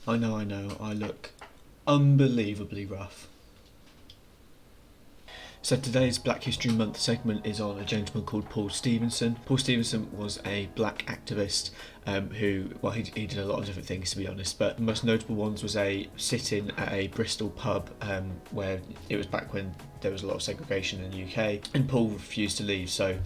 I know, I look unbelievably rough. So today's Black History Month segment is on a gentleman called Paul Stevenson. Paul Stevenson was a black activist who, well, he did a lot of different things, to be honest, but the most notable ones was a sit-in at a Bristol pub where it was back when there was a lot of segregation in the UK, and Paul refused to leave, so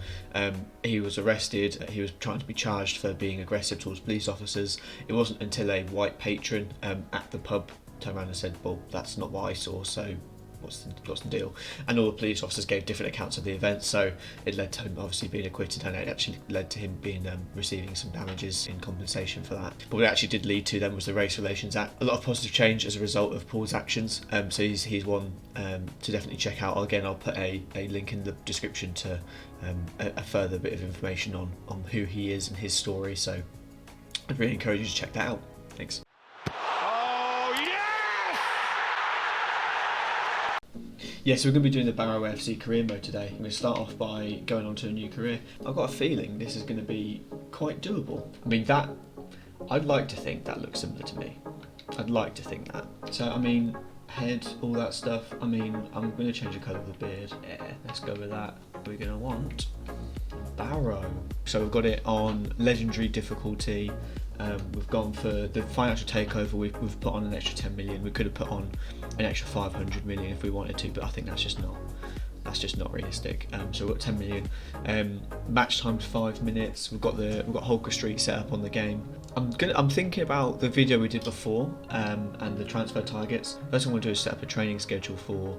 he was arrested. He was trying to be charged for being aggressive towards police officers. It wasn't until a white patron at the pub turned around and said, well, that's not what I saw, so what's the deal? And all the police officers gave different accounts of the event, so it led to him obviously being acquitted, and it actually led to him being receiving some damages in compensation for that. But what it actually did lead to then was the Race Relations Act. A lot of positive change as a result of Paul's actions, so he's one to definitely check out. Again, I'll put a link in the description to a further bit of information on who he is and his story, so I'd really encourage you to check that out. Thanks. Yeah, so we're going to be doing the Barrow AFC career mode today. I'm going to start off by going on to a new career. I've got a feeling this is going to be quite doable. I mean, I'd like to think that looks similar to me. I'd like to think that. So, I mean, head, all that stuff. I mean, I'm going to change the colour of the beard. Yeah, let's go with that. We're going to want Barrow. So we've got it on legendary difficulty. We've gone for the financial takeover. We've put on an extra 10 million. We could have put on an extra 500 million if we wanted to, but I think that's just not realistic. So we've got 10 million. Match time's 5 minutes. We've got Holker Street set up on the game. I'm thinking about the video we did before and the transfer targets. First thing I want to do is set up a training schedule for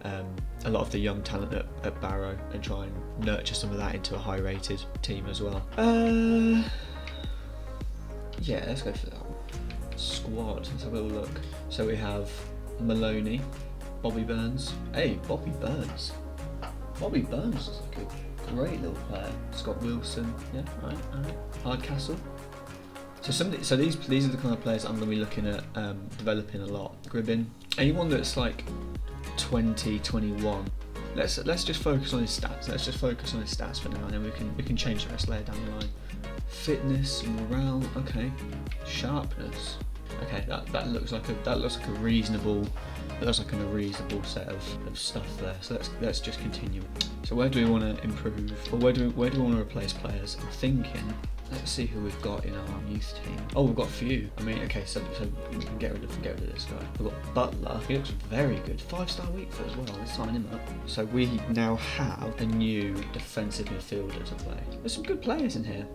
a lot of the young talent at Barrow and try and nurture some of that into a high-rated team as well. Yeah, let's go for that one. Squad, let's have a little look. So we have Maloney, Bobby Burns. Hey, Bobby Burns. Bobby Burns is like a great little player. Scott Wilson, yeah, right. Hardcastle. So these are the kind of players I'm going to be looking at developing a lot. Gribbin. Anyone that's like 20, 21. Let's just focus on his stats. Let's just focus on his stats for now, and then we can change the rest later down the line. Fitness, morale, okay. Sharpness, okay. That looks like a reasonable set of stuff there. So let's just continue. So where do we want to improve, or where do we want to replace players? I'm thinking. Let's see who we've got in our youth team. Oh, we've got a few. I mean, okay, so we can get rid of this guy. We've got Butler. He looks very good. 5-star week for as well. Let's sign him up. So we now have a new defensive midfielder to play. There's some good players in here.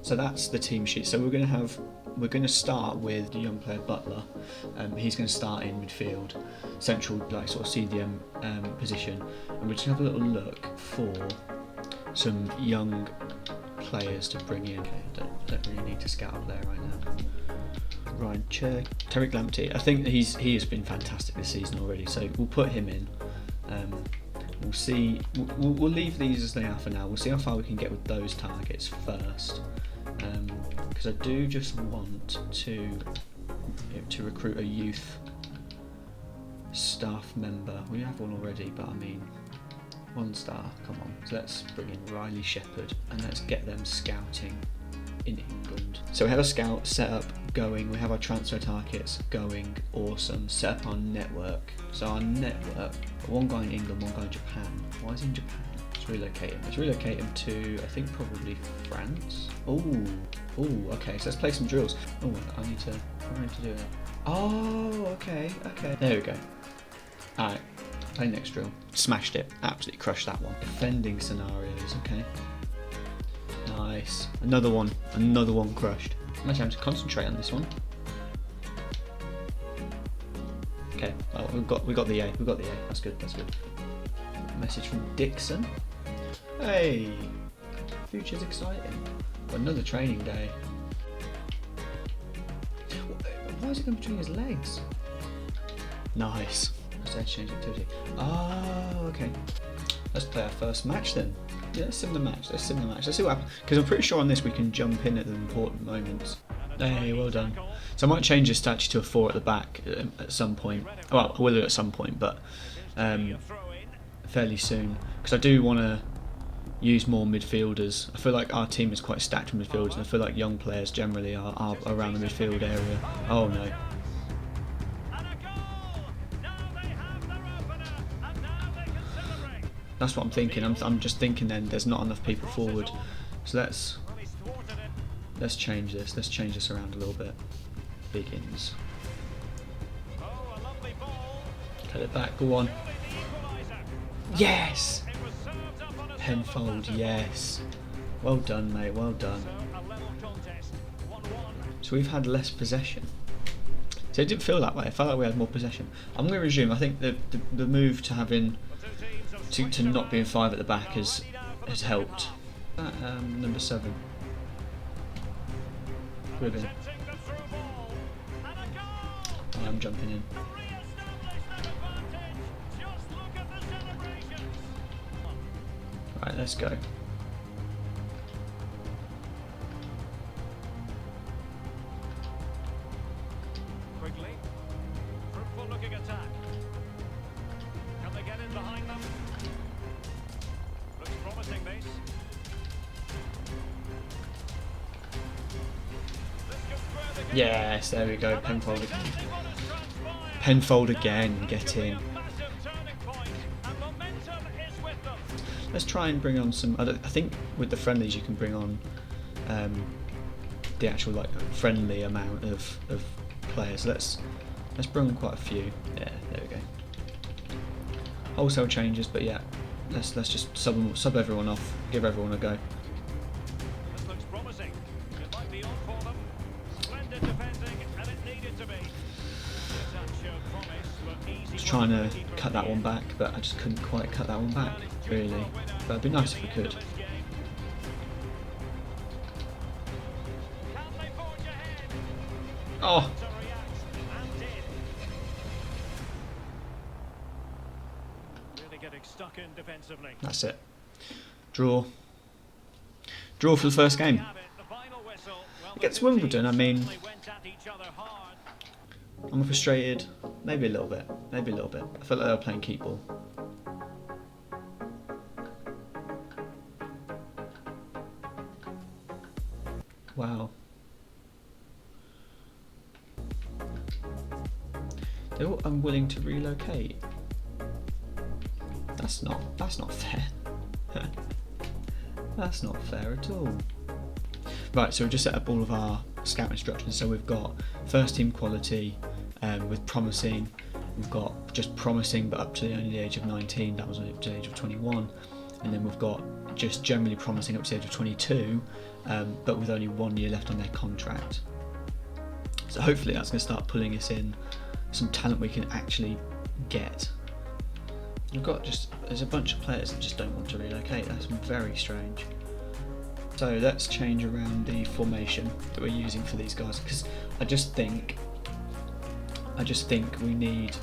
So that's the team sheet. So we're going to start with the young player Butler. He's going to start in midfield, central, like sort of CDM position, and we're just going to have a little look for some young players to bring in. Okay, I don't really need to scout up there right now. Ryan Cherk, Tariq Lamptey. I think he has been fantastic this season already, so we'll put him in. We'll see. We'll leave these as they are for now. We'll see how far we can get with those targets first, because I do just want to recruit a youth staff member. We have one already, but I mean, 1 star, come on. So let's bring in Riley Shepherd and let's get them scouting in England. So we have a scout set up going, we have our transfer targets going, awesome. Set up our network. So our network, one guy in England, one guy in Japan. Why is he in Japan? Let's relocate him to, I think, probably France. Ooh, okay, so let's play some drills. Oh, I need to do that. Oh, okay. There we go. Alright. Play next drill. Smashed it. Absolutely crushed that one. Defending scenarios. Okay. Nice. Another one crushed. I'm actually having to concentrate on this one. Okay. Oh, we got the A. That's good. Message from Dixon. Hey. Future's exciting. Another training day. Why is it going between his legs? Nice. Let's change activity. Oh, okay. Let's play our first match then. Yeah, let's sim the match. Let's see what happens. Because I'm pretty sure on this we can jump in at the important moments. Hey, well done. So I might change this statue to a 4 at the back at some point. Well, I will do it at some point, but fairly soon. Because I do want to use more midfielders. I feel like our team is quite stacked with midfielders, and I feel like young players generally are around the midfield area. Oh no. That's what I'm thinking. I'm just thinking then there's not enough people forward. So let's change this. Let's change this around a little bit. Begins. Cut it back, go on. Yes! Penfold, yes. Well done, mate, well done. So we've had less possession. So it didn't feel that way, it felt like we had more possession. I'm going to resume. I think the move to having to not being 5 at the back has helped. Number 7. Ribbon. I'm jumping in. Right, let's go. Quickly, fruitful looking attack. Can they get in behind them? Looks promising, base. Yes, there we go. Penfold again. Penfold again. Get in. Let's try and bring on some. I think with the friendlies you can bring on the actual like friendly amount of players. Let's bring on quite a few. Yeah, there we go. Wholesale changes, but yeah, let's just sub everyone off. Give everyone a go. This looks promising. It might be on for them. Splendid defending, and it needed to be. The attack showed promise, but easy. Just trying to cut that one back, but I just couldn't quite cut that one back. Really, but it'd be nice if we could. Oh! That's it. Draw. Draw for the first game. Against Wimbledon, I mean, I'm frustrated. Maybe a little bit. Maybe a little bit. I felt like they were playing keep ball. Wow. They're all unwilling to relocate. That's not fair. That's not fair at all. Right, so we've just set up all of our scout instructions. So we've got first team quality with promising. We've got just promising but up to only the age of 19. That was up to the age of 21. And then we've got just generally promising up to the age of 22, but with only 1 year left on their contract. So hopefully that's going to start pulling us in some talent we can actually get. We've got there's a bunch of players that just don't want to relocate. That's very strange. So let's change around the formation that we're using for these guys, because I think we need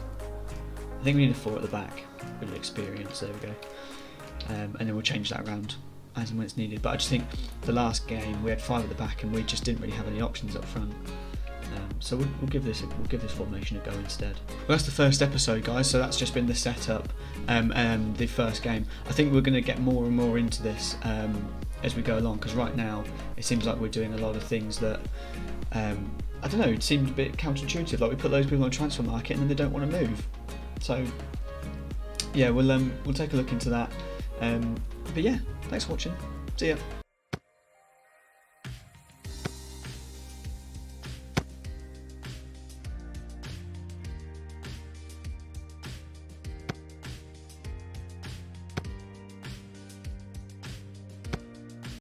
a 4 at the back with experience. There we go. And then we'll change that around as and when it's needed. But I just think the last game we had 5 at the back and we just didn't really have any options up front. So we'll give this formation a go instead. Well, that's the first episode, guys. So that's just been the setup and the first game. I think we're going to get more and more into this as we go along, because right now it seems like we're doing a lot of things that I don't know. It seems a bit counterintuitive. Like we put those people on the transfer market and then they don't want to move. So yeah, we'll take a look into that. But yeah, thanks for watching. See ya.